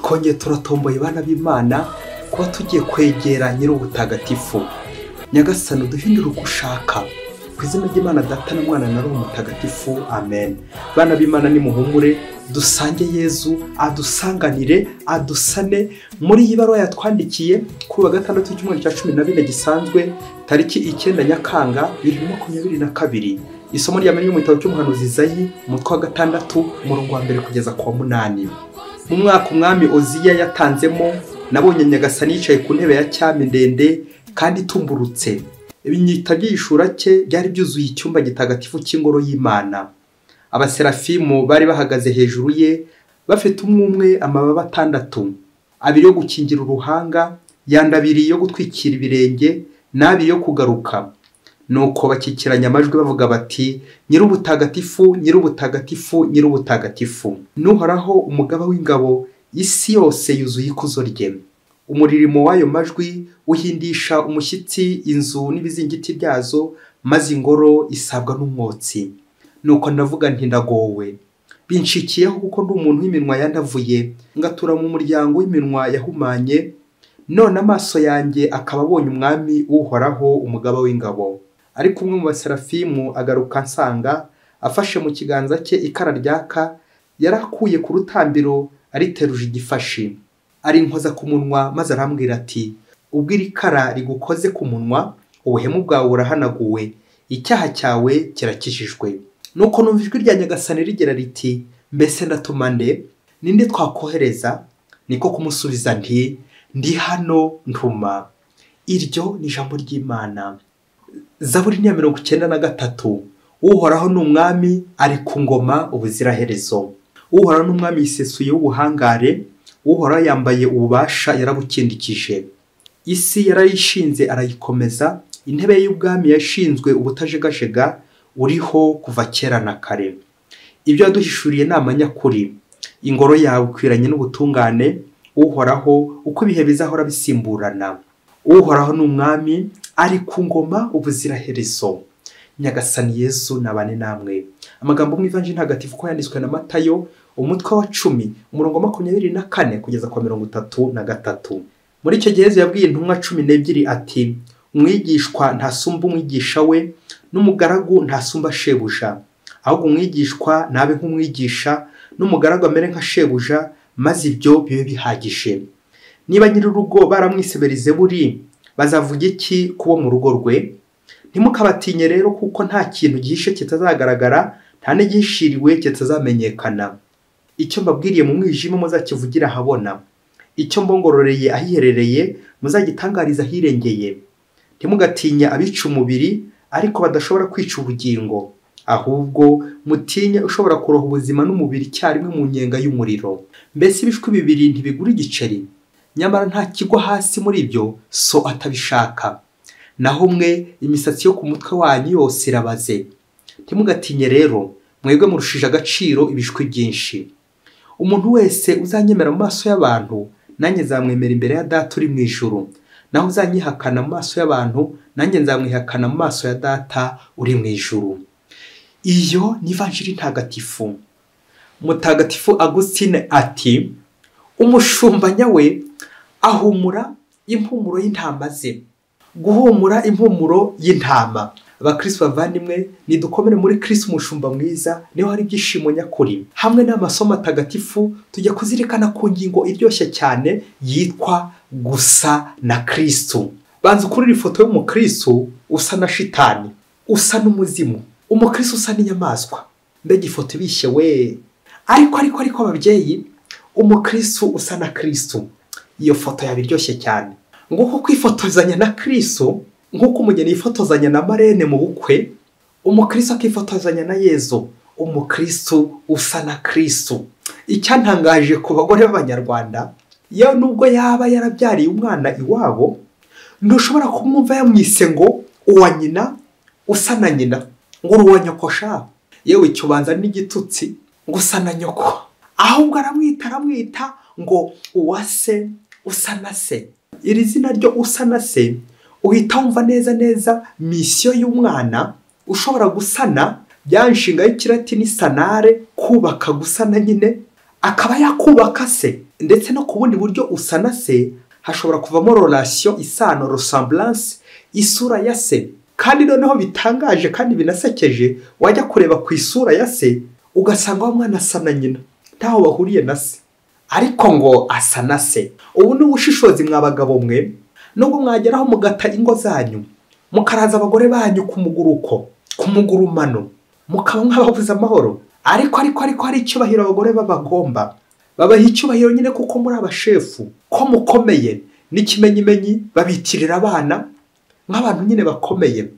twongeye turatomboye bana b'Imana kuba tugiye kwegera nyir'ubutagatifu. Nyagasani uduhindure uko ushaka. Ku izina ry'Imana Data na Mwana na Roho Mutagatifu. Amen. Bana b'Imana nimuhumure, dusange Yezu, adusanganire, adusane muri iyi baruwa yatwandikiye kuri wa gatandatu w'icyumweru cya 14 gisanzwe tariki 9 Nyakanga 2022. Isomo ryamenye mu gitabo cy'umuhanuzi Izayi umutwe wa 6 umurongo wa 1 kugeza ku wa 8. Mu mwaka umwami Oziya yatanzemo, nabonye Nyagasani yicaye ku ntebe ya cyami ndende kandi itumburutse. Ibinyita by'ishura cye byari byuzuye icyumba gitagatifu cy'ingoro y'Imana. Abaserafimu bari bahagaze hejuru ye, bafite umwe amababa 6, abiri yo gukingira uruhanga, yandabiri yo gutwikira ibirenge, nabi yo kugaruka. Nuko bakikiranya amajwi bavuga bati, nyir'ubutagatifu, nyir'ubutagatifu, nyir'ubutagatifu. N'uhoraho umugaba w'ingabo, isi yose yuzuye ikuzo rye. Umuririmo w'ayo majwi uhindisha umushyitsi inzu n'ibizingiti byazo, maze ingoro isabwa n'umwotsi. Nuko ndavuga nti ndagowe, binshikiyeho kuko ndi umuntu w'iminwa yandavuye, ngatura mu muryango w'iminwa yahumanye, none amaso yanjye akaba abonye umwami uhoraho umugaba w'ingabo. Ariko umwe mu baserafimu agaruka ansanga, afashe mu kiganza cye ikara ryaka, yarakuye ku rutambiro ariteruje igifashi. Arinkoza ku munwa maze arambwira ati, ubwo iri kara rigukoze ku munwa, ubuhemu bwawe burahanaguwe, icyaha cyawe kirakijijwe. Nuko numva ijwi rya Nyagasani rigira riti, mbese ndatuma nde? Ninde twakohereza? Niko kumusubiza nti, ndi hano ntuma. Iryo ni ijambo ry'Imana. Zaburi 93. Uhoraho ni umwami, ari ku ngoma ubuziraherezo. Uhoraho ni umwami yisesuye w'ubuhangare, Uhoraho yambaye ububasha yarabukindikije. Isi yarayishinze arayikomeza, intebe y'ubwami yashinzwe ubutajegajega, uriho kuva kera na kare. Ibyo yaduhishuriye ni amanyakuri. Ingoro yawe ikwiranye n'ubutungane, Uhoraho uko ibihe bizahora bisimburana. Uhoraho ni umwami, ari ku ngoma ubuziraherezo. Nyagasani Yesu nabane namwe. Amagambo mu Ivanjili ntagatifu ko yanditswe na Matayo umutwe wa 10 umurongo 24 kugeza kwa 33. Muri icyo gihe Yesu yabwiye intumwa 12 ati, umwigishwa ntasumba umwigisha we, n'umugaragu ntasumba shebuja. Ahubwo umwigishwa nabe nk'umwigisha, n'umugaragu amere nka shebuja, maze ibyo bibe bihagije. Niba nyir'urugo baramwiseberize Buri, bazavuga iki kubo mu rugo rwe? Ntimukabatinye rero kuko nta kintu gihishe kitazagaragara, nta n'igihishiriwe kitazamenyekana. Icyo mbabwiriye mu mwijima muzakivugira ahabona, icyo mbongororeye ahiherereye muzagitangariza ahirengeye. Ntimugatinya abica umubiri ariko badashobora kwica ubugingo, ahubwo mutinye ushobora kuroha ubuzima n'umubiri cyarimwe mu nyenga y'umuriro. Mbese ibishwi bibiri ntibigura igiceri? Nyamara nta kigwa hasi muri byo so atabishaka. Naho mwe imisatsi yo ku mutwe wanyu yose irabaze. Ntimugatinye rero, mwebwe murushije agaciro ibishwi byinshi. Umuntu wese uzanyemera mu maso y'abantu, nanjye nzamwemera imbere ya Data uri mu ijuru. Naho uzanyihakana mu maso y'abantu, nanjye nzamwihakana mu maso ya Data uri mu ijuru. Iyo ni Ivanjili ntagatifu. Mutagatifu Agustine ati, umushumba nyawe ahumura impumuro y'intama ze. Guhumura impumuro y'intama. Abakristo bavandimwe, nidukomere muri Kristu umushumba mwiza, niho hari ibyishimo nyakuri. Hamwe n'amasomo atagatifu tujya kuzirikana ku ngingo iryoshye cyane yitwa Gusa na Kristu. Banza kuri ifoto y'umukristo usa na shitani, usa n'umuzimu. Umukristo usa n'inyamaswa. Mbega ifoto ibishye we. Ariko ababyeyi, umukristo usa na Kristu. Iyo foto yabiryoshye cyane. Nguko kwifotozanya na Kristu, nguko umugeni yifotozanya na marene mu bukwe, umukristo akifotozanya na Yezu. Umukristo usa na Kristu. Icyantangaje ku bagore b'Abanyarwanda, yo nubwo yaba yarabyariye umwana iwabo, ntushobora kumwumva yamwise ngo uwa nyina usa na nyina, ngo uwa nyokosha. Yewe cyubanza n'igitutsi ngo usa na nyoko. Ahubwo aramwita ngo uwase usa na se. Iri zina ryo usa na se uhita wumva neza misiyo y'umwana ushobora gusana, byanshinga y'ikilatini sanare, kubaka gusana nyine. akaba yakubaka se, ndetse no ku bundi buryo usa na se hashobora kuvamo relation, isano, ressemblance, isura ya se. Kandi noneho bitangaje kandi binasekeje, wajya kureba ku isura ya se ugasanga wa mwana asa na nyina, ntaho bahuriye na se, ariko ngo asa na se. Ubu ni ubushishozi mwabagabo mwe, nubwo mwageraho mugata ingo zanyu, mukaraza abagore banyu ku muguruko, ku mugurumano, mukaba nk'ababuze amahoro, ariko hari icyubahiro abagore babagomba. Babaha icyubahiro nyine kuko muri abashefu, ko mukomeye, n'ikimenyimenyi babitirira abana nk'abantu nyine bakomeye.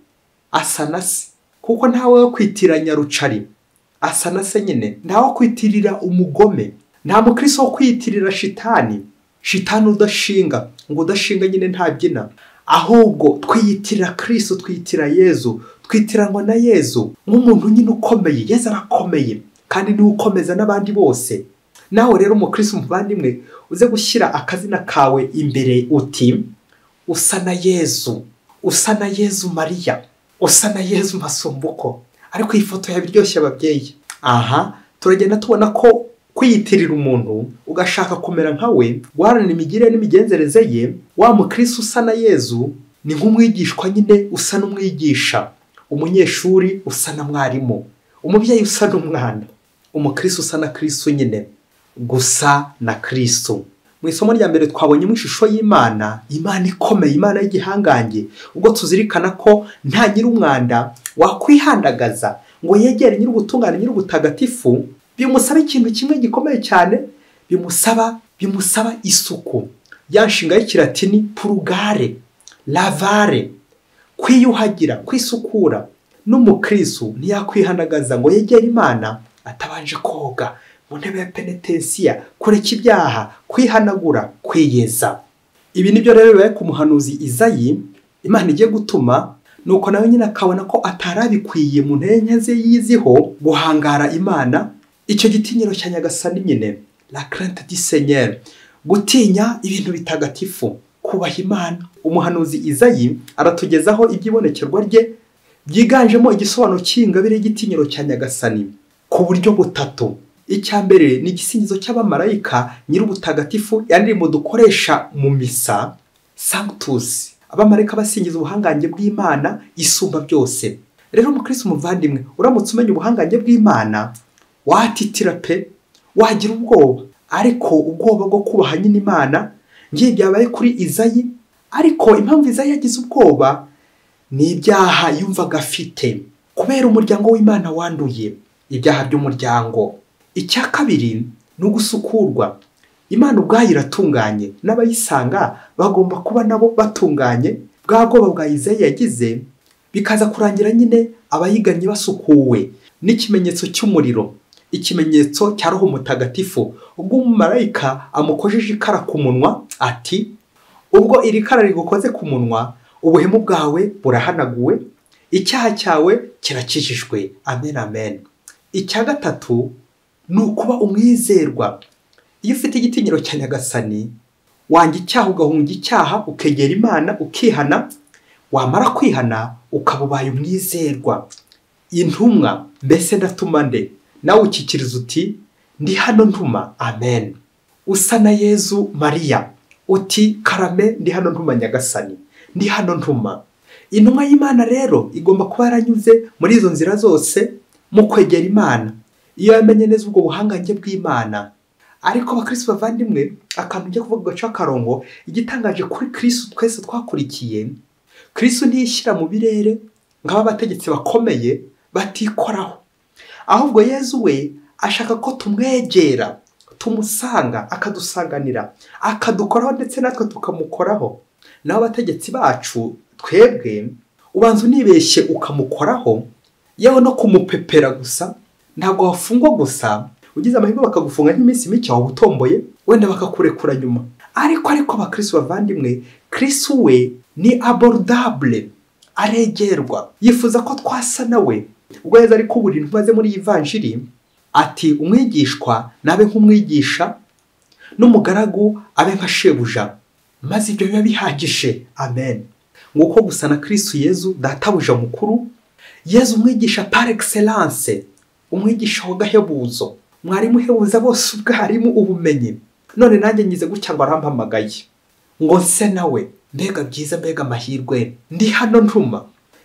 Asa na se kuko ntawe wo kwitiranya rucari, asa na se nyine. Ntawe wo kwitirira umugome, nta mukristo wo kwitirira shitani udashinga, ngo udashinga nyine ntabyina. Ahubwo twiyitirira Kristu, twitira Yezu, twitiranwa na Yezu nk'umuntu nyine ukomeye. Yezu arakomeye kandi niwe ukomeza n'abandi bose. Nawe rero umukristo muvandimwe uze gushyira akazina kawe imbere uti usa na Yezu, usa na Yezu Mariya, usa na Yezu Masumbuko. Ariko iyi foto yabiryoshye ababyeyi. Aha turagenda tubona ko kwiyitirira umuntu ugashaka kumera nkawe, guharanira imigirire n'imigenzereze ye, wa mukristo usa na Yezu ni nk'umwigishwa nyine usa n'umwigisha, umunyeshuri usa na mwarimu, umubyeyi usa n'umwana. Umukristo usa na Kristu nyine, gusa na Kristu. Mu isomo rya mbere twabonyemo ishusho y'Imana, Imana ikomeye, Imana y'igihangange, ubwo tuzirikana ko nta nyir'umwanda wakwihandagaza ngo yegere nyir'ubutungane, nyir'ubutagatifu. Bimusaba ikintu kimwe gikomeye cyane, bimusaba isuku. Yanshinga y'ikilatini purugare, lavare, kwiyuhagira, kwisukura. N'umukristo ntiyakwihandagaza ngo yegere Imana atabanje koga mu ntebe ya penetensiya, kureka ibyaha, kwihanagura, kwiyeza. Ibi nibyo rero bibaye ku muhanuzi Izayi Imana igiye gutuma, nuko nawe nyine akabona ko atarabikwiye mu ntege ze yiziho guhangara Imana. Icyo gitinyiro cya Nyagasani nyine, la crainte du Seigneur, gutinya ibintu bitagatifu, kubaha Imana. Umuhanuzi Izayi aratugezaho ibyibonekerwa rye byiganjemo igisobanuro cy'ingabire y'igitinyiro cya Nyagasani ku buryo butatu. Icya mbere ni igisingizo cy'abamarayika nyir'ubutagatifu, yandirimbo dukoresha mu misa, Sanctus. Abamarayika basingiza ubuhangange bw'Imana isumba byose. Rero umukristo muvandimwe, uramutse umenya ubuhangange bw'Imana, watitira pe, wagira ubwoba. Ariko ubwoba bwo kubaha nyine Imana ngiye byabaye kuri Izayi. Ariko impamvu Izayi yagize ubwoba ni ibyaha yumvaga afite, kubera umuryango w'Imana wanduye, ibyaha by'umuryango. Icya kabiri ni ugusukurwa. Imana ubwayo iratunganye, n'abayisanga bagomba kuba nabo batunganye. Bwa bwoba bwa Izayi yagize bikaza kurangira nyine abayiganye basukuwe n'ikimenyetso cy'umuriro, ikimenyetso cya Roho Mutagatifu. Ubwo umumarayika amukojeje ikara ku munwa ati, ubwo iri kara rigukoze ku munwa, ubuhemu bwawe burahanaguwe, icyaha cyawe kirakijijwe. Amen, amen. Icya gatatu ni ukuba umwizerwa. Iyo ufite igitinyiro cya Nyagasani, wanga icyaha ugahunga icyaha, ukegera Imana ukihana, wamara kwihana ukaba ubaye umwizerwa. Intumwa, mbese ndatuma nde? Nawe ukikiriza uti ndi hano ntuma. Amen. Usa na Yezu Mariya uti karame, ndi hano ntuma Nyagasani, ndi hano ntuma. Intumwa y'Imana rero igomba kuba yaranyuze muri izo nzira zose mu kwegera Imana, iyo yamenye neza ubwo buhangange bw'Imana. Ariko abakristo bavandimwe, akantu ngiye kuvuga gaca akarongo, igitangaje kuri Kristu twese twakurikiye, Kristu ntiyishyira mu birere nk'aba bategetsi bakomeye batikoraho. Ahubwo Yezu we ashaka ko tumwegera, tumusanga, akadusanganira, akadukoraho ndetse natwe tukamukoraho. Naho abategetsi bacu twebwe ubanza unibeshye ukamukoraho, yewe no kumupepera gusa. Ntabwo wafungwa gusa, ugize amahirwe bakagufunga nk'iminsi mike waba utomboye, wenda bakakurekura nyuma. Ariko abakristo bavandimwe, Kristu we ni abordable, aregerwa, yifuza ko twasa nawe. Ubwo Yezu ari kuburira intumwa muri iyi vanjiri ati, umwigishwa nabe nk'umwigisha, n'umugaragu abe nka shebuja, maze ibyo biba bihagije. Amen. Nguko gusa na Kristu Yezu databuja mukuru, Yezu umwigisha par excellence, umwigisha w'agahebuzo, mwarimu uhebuza bose ubwarimu ubumenyi, none nanjye ngize gutya ngo arampamagaye ngo nse nawe, mbega byiza, mbega amahirwe, ndi hano ntuma.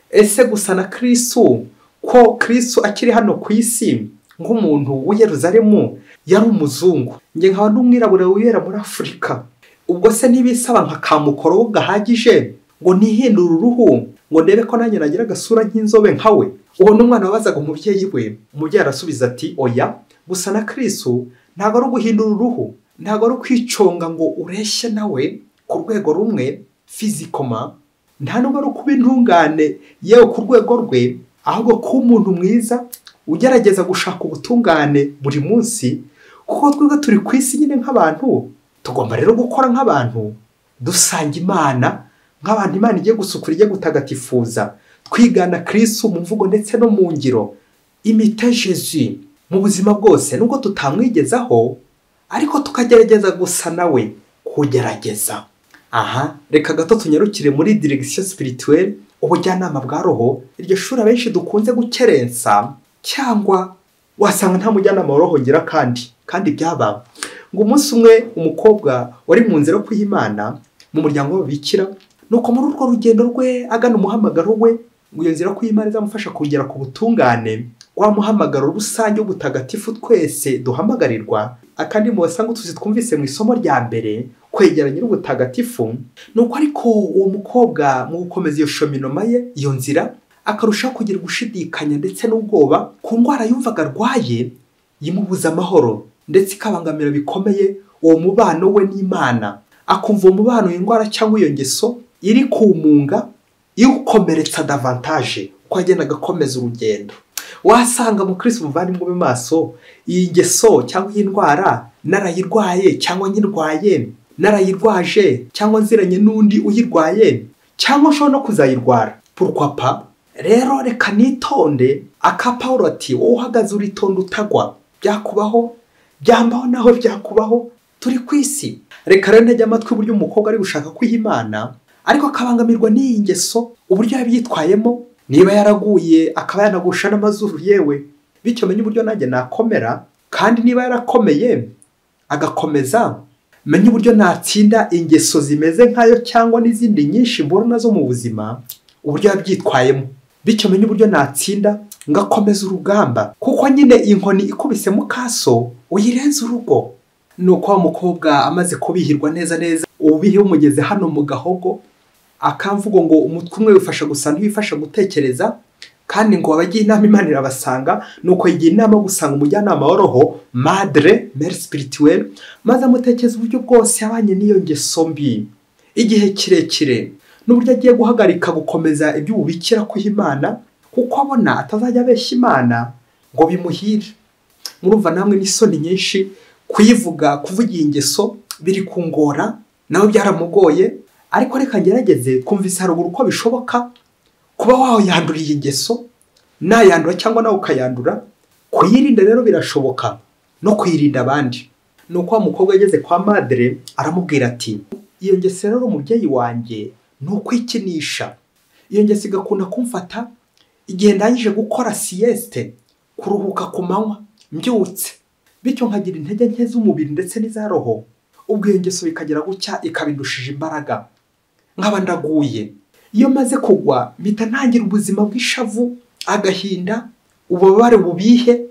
Ese gusa na Kristu, ko Kristu akiri hano ku isi nk'umuntu w'i Yerusalemu yari umuzungu, njye nkaba n'umwirabura wibera muri Afurika, ubwo se ntibisaba nka kamukoro gahagije ngo nihindure uruhu ngo ndebe ko nanjye nagira agasura nk'inzobe nkawe? Uwo n'umwana wabazaga umubyeyi we, umubyeyi arasubiza ati oya, gusa na Kristu ntabwo ari uguhindura uruhu, ntabwo ari ukwiconga ngo ureshye nawe ku rwego rumwe fizikoma, nta nubwo ari ukuba intungane yewe ku rwego rwe, ahubwo kuba umuntu mwiza ugerageza gushaka ubutungane buri munsi, kuko twebwe turi ku isi nyine nk'abantu, tugomba rero gukora nk'abantu, dusanga Imana nk'abantu Imana igiye gusukura, igiye gutagatifuza, twigana Kristu mu mvugo ndetse no mu ngiro, imite Jesu mu buzima bwose, nubwo tutamwigezaho ariko tukagerageza gusa nawe kugerageza. Aha, reka gato tunyarukire muri direction spirituelle, ubujyanama bwa roho, iryo shuri abenshi dukunze gukerensa, cyangwa wasanga nta mujyanama wa roho ngira kandi byaba ngo umunsi umwe umukobwa wari mu nzira yo kwihimana mu muryango w'ababikira, nuko muri urwo rugendo rwe agana umuhamagaro we, ngo iyo nzira yo kwihimana izamufasha kugera ku butungane wa muhamagaro rusange w'ubutagatifu twese duhamagarirwa, akandi mu basanga tuzi twumvise mu isomo rya mbere, kwegeranya n'ubutagatifu. Nuko ariko uwo mukobwa mu gukomeza iyo shominoma ye, iyo nzira, akarushaho kugira gushidikanya ndetse n'ubwoba ku ndwara yumvaga arwaye yimubuza amahoro, ndetse ikabangamira bikomeye uwo mubano we n'Imana. Akumva uwo mubano, iyo ndwara cyangwa iyo ngeso iri kumunga, iwukomeretsa davantage uko agenda agakomeza urugendo. Wasanga mu Kristu muvandimwe mu maso, iyi ngeso cyangwa iyi ndwara narayirwaye cyangwa nyirwaye, narayirwaje cyangwa nziranye n'undi uyirwaye, cyangwa nshobora no kuzayirwara. Pourquoi pas? Rero reka nitonde, aka Paulo ati wowe uhagaze uritonde utagwa, byakubaho, byambaho naho byakubaho, turi ku isi. Reka rero ntege amatwi uburyo umukobwa ari gushaka kwihimana, ariko akabangamirwa n'iyi ngeso, uburyo yabyitwayemo, niba yaraguye akaba yanagusha n'amazuru yewe, bityo menye uburyo nanjye nakomera, kandi niba yarakomeye agakomeza, menye uburyo natsinda ingeso zimeze nkayo cyangwa n'izindi nyinshi mbona nazo mu buzima, uburyo yabyitwayemo, bityo menye uburyo natsinda ngakomeza urugamba, kuko nyine inkoni ikubise mu kaso uyirenza urugo. Nuko wa mukobwa amaze kubihirwa neza neza, ubihe umugeze hano mu gahogo, akamvugo ngo umutwe umwe wifasha gusa ntiwifasha gutekereza, kandi ngo abagiye inama Imana irabasanga, nuko yigira inama gusanga umujyanama wa roho, mère spirituelle, maze amutekereza uburyo bwose yabanye n'iyo ngeso mbi igihe kirekire, n'uburyo agiye guhagarika gukomeza iby'ububikira kw'Imana, kuko abona atazajya abeshya Imana ngo bimuhire. Murumva namwe n'isoni nyinshi kuyivuga, kuvuga iyi ngeso biri kungora, nawe byaramugoye, ariko reka ngerageze kumvise haruguru uko bishoboka kuba wawe yanduriye iyi ngeso, nayandura cyangwa nawe ukayandura. Kuyirinda rero birashoboka, no kuyirinda abandi. Nuko wa mukobwa ageze kwa madre aramubwira ati, iyo ngeso rero umubyeyi wanjye ni ukwikinisha, iyo ngeso igakunda kumfata igihe ndangije gukora sieste, kuruhuka ku manywa mbyutse, bityo nkagira intege nke z'umubiri ndetse n'iza roho. Ubwo iyo ngeso bikagera gutya ikabindushije imbaraga, nkaba ndaguye. Iyo maze kugwa mpita ntangira ubuzima bw'ishavu, agahinda, ububabare bubihe,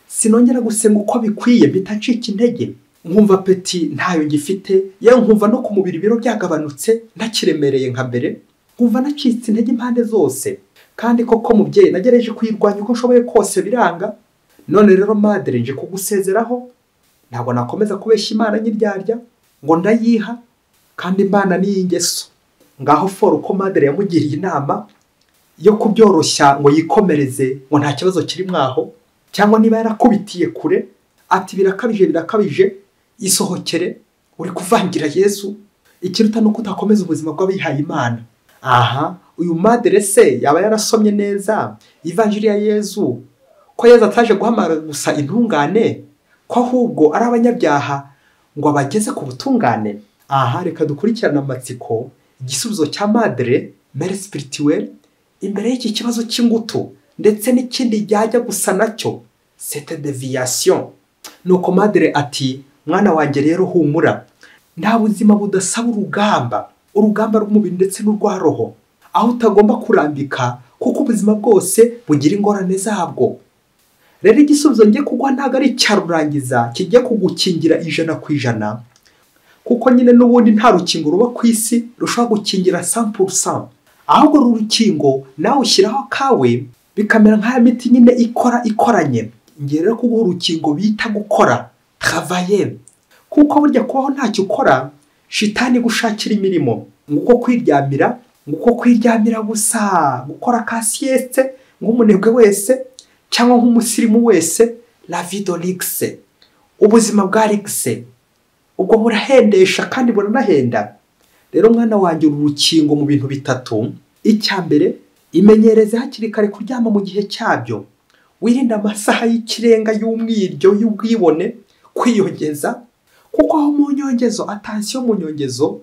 sinongera gusenga uko bikwiye, mpita ncika intege, nkumva peti ntayo ngifite, yewe nkumva no ku mubiri ibiro byagabanutse ntakiremereye nka mbere, nkumva nacitse intege impande zose. Kandi koko mubyeyi nagerageje kuyirwanya uko nshoboye kose biranga. None rero madre nje kugusezeraho, ntabwo nakomeza kubeshya Imana nyiryarya ngo ndayiha, kandi Imana ni ingeso. Ngaho for uko madre yamugiriye inama yo kubyoroshya ngo yikomereze, ngo nta kibazo kiri mwaho, cyangwa niba yarakubitiye kure ati birakabije, isohokere, uri kuvangira Yesu, ikiruta nuko utakomeza ubuzima bw'abihaye Imana. Aha, uyu madre se yaba yarasomye neza ivanjiri ya Yesu, ko Yesu ataje guhamagara gusa intungane, ko ahubwo ari abanyabyaha ngo abageze ku butungane. Aha, reka dukurikirana amatsiko igisubizo cya madre mère spirituelle imbere y'iki kibazo cy'ingutu ndetse n'ikindi ryajya gusa nacyo, cette déviation nuko madre ati mwana wanjye rero humura, nta buzima budasaba urugamba rw'umubiri ndetse n'urwa roho, aho utagomba kurambika kuko ubuzima bwose bugira ingorane zabwo. Rero igisubizo ngiye kugwa ntabwo ari icyarurangiza kijya kugukingira 100%, kuko nyine n'ubundi nta rukingo ruba ku isi rushobora gukingira 100%, ahubwo uru rukingo nawe ushyiraho kawe bikamera nk'aya miti nyine ikoranye. Ngiye rero kuguha urukingo bita gukora, travailler, kuko burya kubaho ntacyo ukora shitani gushakira imirimo, nguko kwiryamira gusa, gukora ka sieste nk'umunebwe wese cyangwa nk'umusirimu wese, la vie de luxe, ubuzima bwa luxe, ubwo burahendesha kandi buranahenda. Rero mwana wanjye uru rukingo mu bintu bitatu. Icya mbere, imenyereze hakiri kare kuryama mu gihe cyabyo, wirinda amasaha y'ikirenga y'umwiryo y'ubwibone, kwiyongeza, kuko aho mu nyongezo, attention mu nyongezo,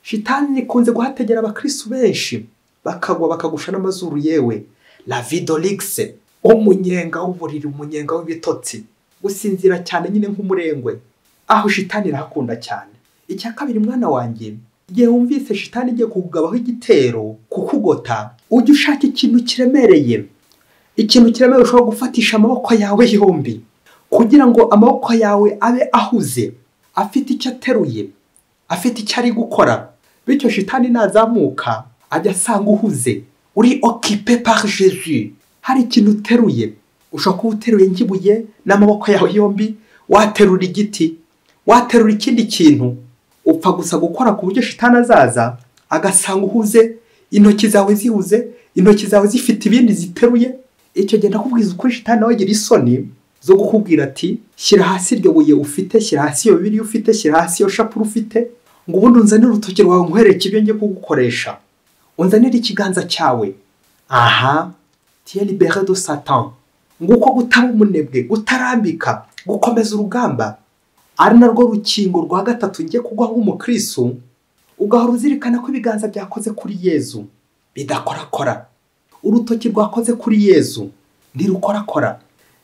shitani ikunze guhategera abakristo benshi bakagwa bakagusha n'amazuru yewe. La vie de luxe, umunyenga w'uburiri, umunyenga w'ibitotsi, gusinzira cyane nyine nk'umurengwe, aho shitani irahakunda cyane. Icya kabiri mwana wanjye, igihe wumvise shitani igiye kukugabaho igitero, kukugota, ujye ushaka ikintu kiremereye, ushobora gufatisha amaboko yawe yombi, kugira ngo amaboko yawe abe ahuze, afite icyo ateruye, afite icyo ari gukora, bityo shitani nazamuka ajya asanga uhuze, uri occupé par Jésus, hari ikintu uteruye. Ushobora kuba uteruye nk'ibuye n'amaboko yawe yombi, waterura igiti, waterura ikindi kintu, upfa gusa gukora ku buryo shitani azaza agasanga uhuze, intoki zawe zihuze, intoki zawe zifite ibindi ziteruye. Icyo genda kubwiza ukuri shitani nawe agira isoni zo gukubwira ati shyira hasi iryo buye ufite, shyira hasi iyo Bibiliya ufite, shyira hasi iyo shapure ufite, ngo ubundi unzanire urutoki rwawe nkwereke ibyo ngiye kugukoresha, unzanire ikiganza cyawe. Aha, tu es libéré de Satan. Nguko gutaba umunebwe, gutarambika, gukomeza urugamba, ari narwo rukingo rwa gatatu ngiye kugwa nk'umukristo, ugahora uzirikana ko ibiganza byakoze kuri Yezu bidakorakora, urutoki rwakoze kuri Yezu ntirukorakora.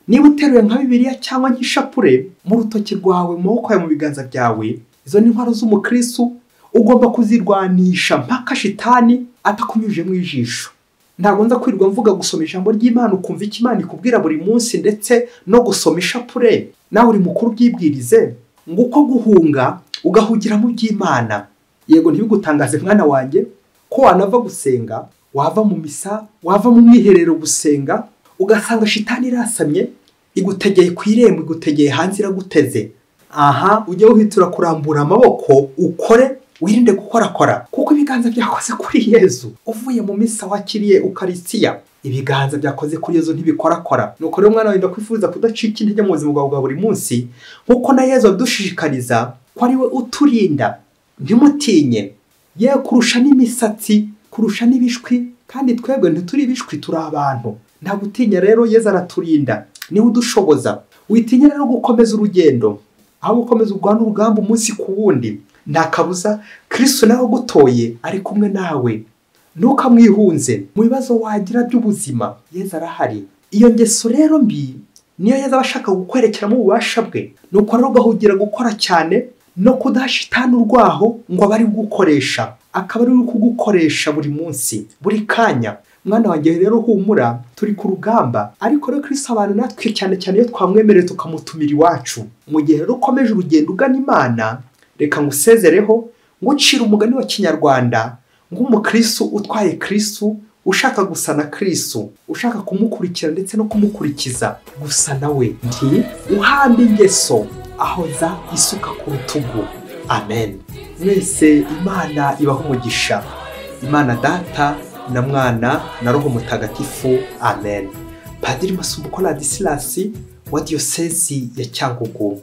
Niba uteruye nka Bibiliya cyangwa nk'ishapure mu rutoki rwawe, mu maboko yawe, mu biganza byawe, izo ni intwaro z'umukristo, ugomba kuzirwanisha mpaka shitani atakunyuje mu ijisho. Ntabwo nza kwirirwa mvuga gusoma ijambo ry'Imana ukumva icyo Imana ikubwira buri munsi, ndetse no gusoma ishapure nawe uri mukuru byibwirize, nguko guhunga ugahugira mu by'Imana. Yego ntibigutangaze mwana wanjye ko wanava gusenga, wava mu misa, wava mu mwiherero gusenga, ugasanga shitani irasamye, igutegeye ku irembo, igutegeye hanze, iraguteze. Aha, ujye uhitura kurambura amaboko, ukore, wirinde gukorakora, kuko ibiganza byakoze kuri Yezu. Uvuye mu misa wakiriye Ukaristiya, ibiganza byakoze kuri Yezu ntibikorakora. Nuko rero mwana wenda kwifuza kudacika intege mu buzima bwawe bwa buri munsi, nkuko na Yezu adushishikariza ko ari we uturinda. Ntimutinye, ye kurusha n'imisatsi, kurusha n'ibishwi, kandi twebwe ntituri ibishwi, turi abantu. Nta gutinya rero, Yezu araturinda, niwe udushoboza. Witinya rero gukomeza urugendo, aho gukomeza urwana urugamba umunsi ku wundi. Nta kabuza Kristu nawe gutoye ari kumwe nawe, ntukamwihunze mu bibazo wagira by'ubuzima, Yezu arahari. Iyo ngeso rero mbi niyo Yezu abashaka gukwerekeramo ububasha bwe, nuko rero ugahugira gukora cyane no kudashitana urwaho ngo abari gukoresha, akaba ari kugukoresha buri munsi, buri kanya. Mwana wanjye rero humura, turi ku rugamba, ariko rero Kristo abana natwe cyane cyane iyo twamwemereye tukamutumira iwacu. Mu gihe rero ukomeje urugendo ugana Imana, reka ngusezereho ngucira umugani wa Kinyarwanda nk'umukristo utwaye Kristu, ushaka gusa na Kristu, ushaka kumukurikira ndetse no kumukurikiza. Gusa nawe nti uhamba ingeso ahoza isuka ku rutugu. Amen. Mwese Imana ibaho umugisha. Imana Data na Mwana na Roho Mutagatifu. Amen. Padiri Masumbuko Ladislas wa Diocese ya Cyangugu.